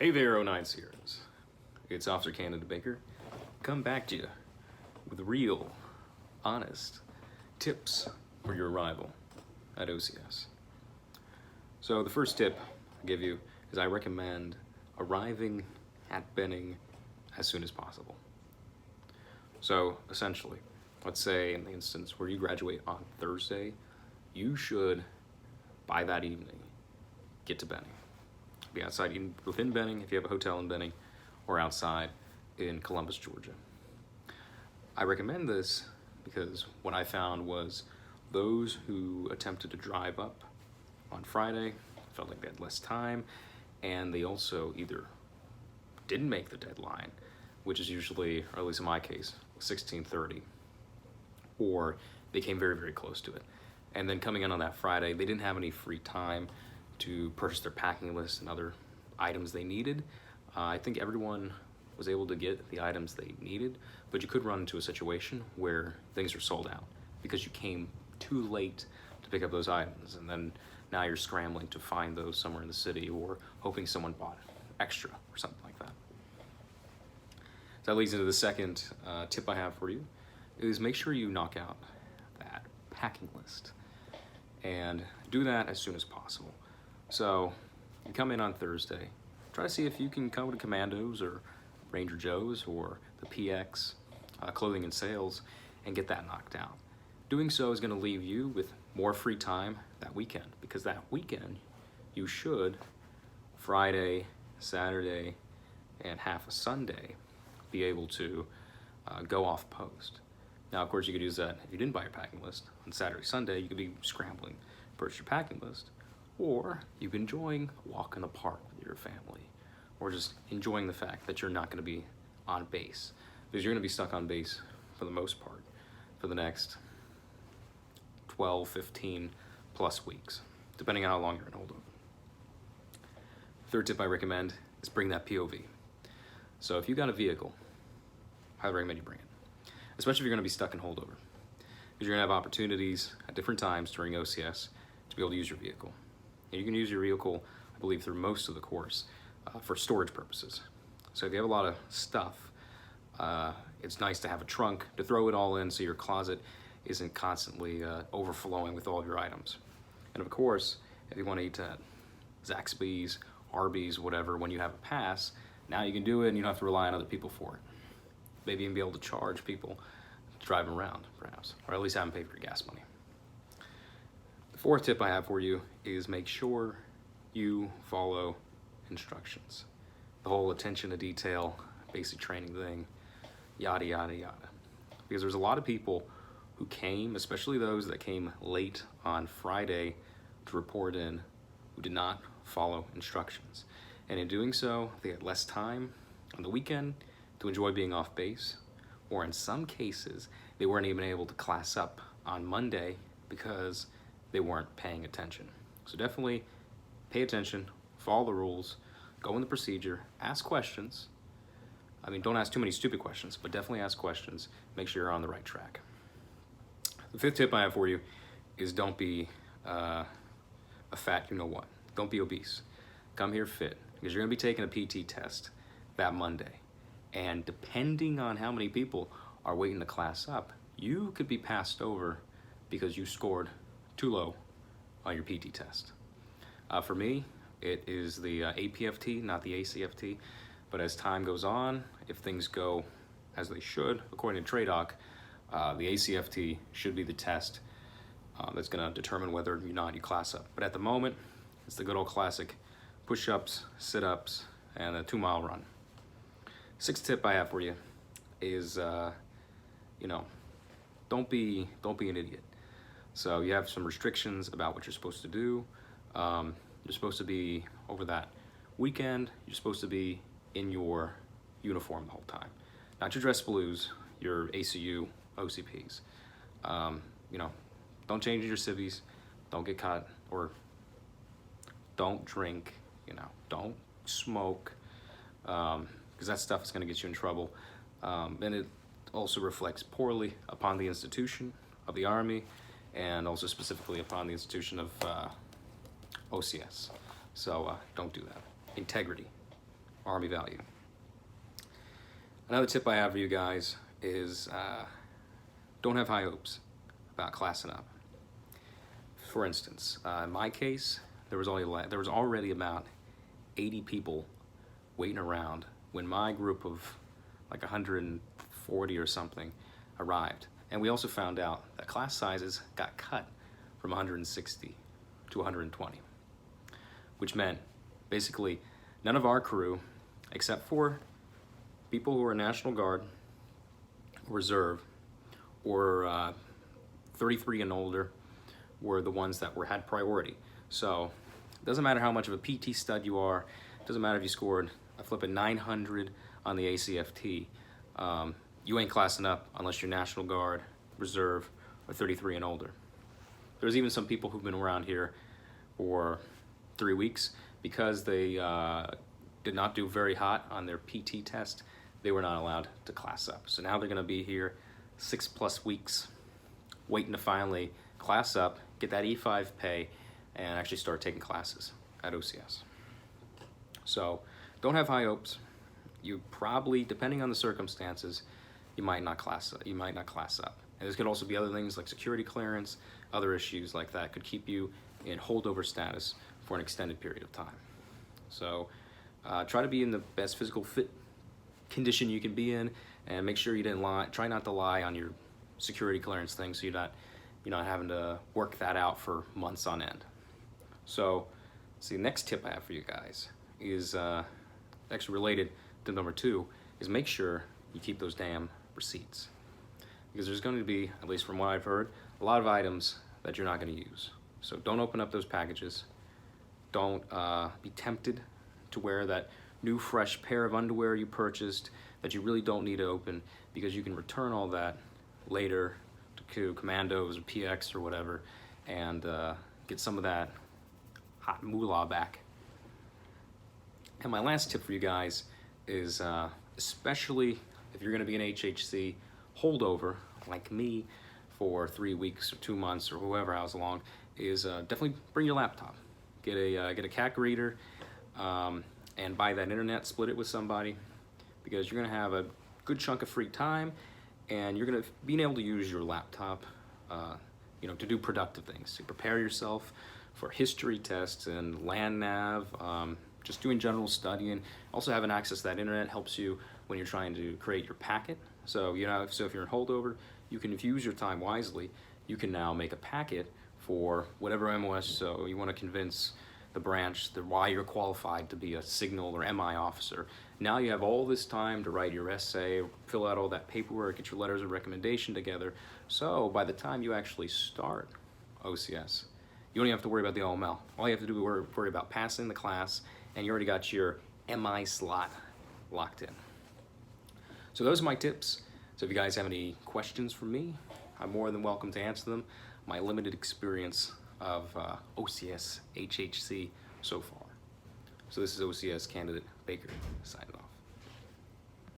Hey there, nein, seeEHRaahs. It's Officer Canada Baker. Come back to you with real, honest tips for your arrival at OCS. So the first tip I'll give you is I recommend arriving at Benning as soon as possible. So essentially, let's say in the instance where you graduate on Thursday, you should, by that evening, get to Benning. Be outside within Benning if you have a hotel in Benning, or outside in Columbus, Georgia. I recommend this because what I found was those who attempted to drive up on Friday felt like they had less time, and they also either didn't make the deadline, which is usually, or at least in my case, 16:30, or they came very, very close to it. And then coming in on that Friday, they didn't have any free time to purchase their packing list and other items they needed. I think everyone was able to get the items they needed, but you could run into a situation where things are sold out because you came too late to pick up those items, and then now you're scrambling to find those somewhere in the city or hoping someone bought extra or something like that. So that leads into the second tip I have for you, is make sure you knock out that packing list and do that as soon as possible. So you come in on Thursday, try to see if you can come to Commandos or Ranger Joe's or the PX, Clothing and Sales, and get that knocked out. Doing so is going to leave you with more free time that weekend, because that weekend you should, Friday, Saturday, and half a Sunday, be able to go off post. Now, of course, you could use that if you didn't buy your packing list on Saturday, Sunday. You could be scrambling to purchase your packing list, or you can enjoying a walk in the park with your family, or just enjoying the fact that you're not going to be on base, because you're going to be stuck on base for the most part for the next 12, 15 plus weeks, depending on how long you're in holdover. Third tip I recommend is bring that POV. So if you got a vehicle, I highly recommend you bring it, especially if you're going to be stuck in holdover, because you're going to have opportunities at different times during OCS to be able to use your vehicle. And you can use your vehicle, I believe, through most of the course for storage purposes. So if you have a lot of stuff, it's nice to have a trunk to throw it all in so your closet isn't constantly overflowing with all of your items. And of course, if you want to eat at Zaxby's, Arby's, whatever, when you have a pass, now you can do it and you don't have to rely on other people for it. Maybe even be able to charge people to drive around, perhaps, or at least have them pay for your gas money. The fourth tip I have for you is make sure you follow instructions. The whole attention to detail, basic training thing, yada, yada, yada. Because there's a lot of people who came, especially those that came late on Friday to report in, who did not follow instructions. And in doing so, they had less time on the weekend to enjoy being off base, or in some cases, they weren't even able to class up on Monday because they weren't paying attention. So definitely pay attention, follow the rules, go in the procedure, ask questions. I mean, don't ask too many stupid questions, but definitely ask questions. Make sure you're on the right track. The fifth tip I have for you is don't be a fat you-know-what. Don't be obese. Come here fit, because you're gonna be taking a PT test that Monday. And depending on how many people are waiting to class up, you could be passed over because you scored too low on your PT test. For me, it is the APFT, not the ACFT. But as time goes on, if things go as they should, according to TRADOC, the ACFT should be the test that's going to determine whether or not you class up. But at the moment, it's the good old classic push-ups, sit-ups, and a 2-mile run. Sixth tip I have for you is, don't be an idiot. So you have some restrictions about what you're supposed to do. You're supposed to be, over that weekend, you're supposed to be in your uniform the whole time. Not your dress blues, your ACU OCPs. Don't change your civvies, don't get caught, or don't drink, don't smoke, because that stuff is going to get you in trouble. And it also reflects poorly upon the institution of the Army, and also specifically upon the institution of OCS. So don't do that. Integrity Army value. Another tip I have for you guys is don't have high hopes about classing up. For instance, in my case, there was already about 80 people waiting around when my group of like 140 or something arrived. And we also found out that class sizes got cut from 160 to 120, which meant basically none of our crew, except for people who are National Guard, Reserve, or 33 and older, were the ones that had priority. So it doesn't matter how much of a PT stud you are, it doesn't matter if you scored a flippin' 900 on the ACFT, you ain't classing up unless you're National Guard, Reserve, or 33 and older. There's even some people who've been around here for 3 weeks because they did not do very hot on their PT test. They were not allowed to class up. So now they're gonna be here 6+ weeks waiting to finally class up, get that E5 pay, and actually start taking classes at OCS. So don't have high hopes. You probably, depending on the circumstances, you might not class up. And this could also be other things like security clearance, other issues like that could keep you in holdover status for an extended period of time. So try to be in the best physical fit condition you can be in, and make sure you didn't lie. Try not to lie on your security clearance thing, so you're not having to work that out for months on end. So, see, the next tip I have for you guys is actually related to number 2, is make sure you keep those damn receipts. Because there's going to be, at least from what I've heard, a lot of items that you're not going to use. So don't open up those packages. Don't be tempted to wear that new fresh pair of underwear you purchased that you really don't need to open, because you can return all that later to Commandos or PX or whatever and get some of that hot moolah back. And my last tip for you guys is, especially if you're gonna be an HHC holdover like me for 3 weeks or 2 months or however long, is definitely bring your laptop. Get a CAC reader and buy that internet, split it with somebody, because you're gonna have a good chunk of free time and you're gonna be able to use your laptop to do productive things, to prepare yourself for history tests and land nav, just doing general studying. Also having access to that internet helps you when you're trying to create your packet. So so if you're in holdover, you can, if you use your time wisely, you can now make a packet for whatever MOS so you want to convince the branch why you're qualified to be a signal or MI officer. Now you have all this time to write your essay, fill out all that paperwork, get your letters of recommendation together. So by the time you actually start OCS, you don't even have to worry about the OML. All you have to do is worry about passing the class, and you already got your MI slot locked in. So those are my tips. So if you guys have any questions for me, I'm more than welcome to answer them. My limited experience of OCS HHC so far. So this is OCS candidate Baker signing off.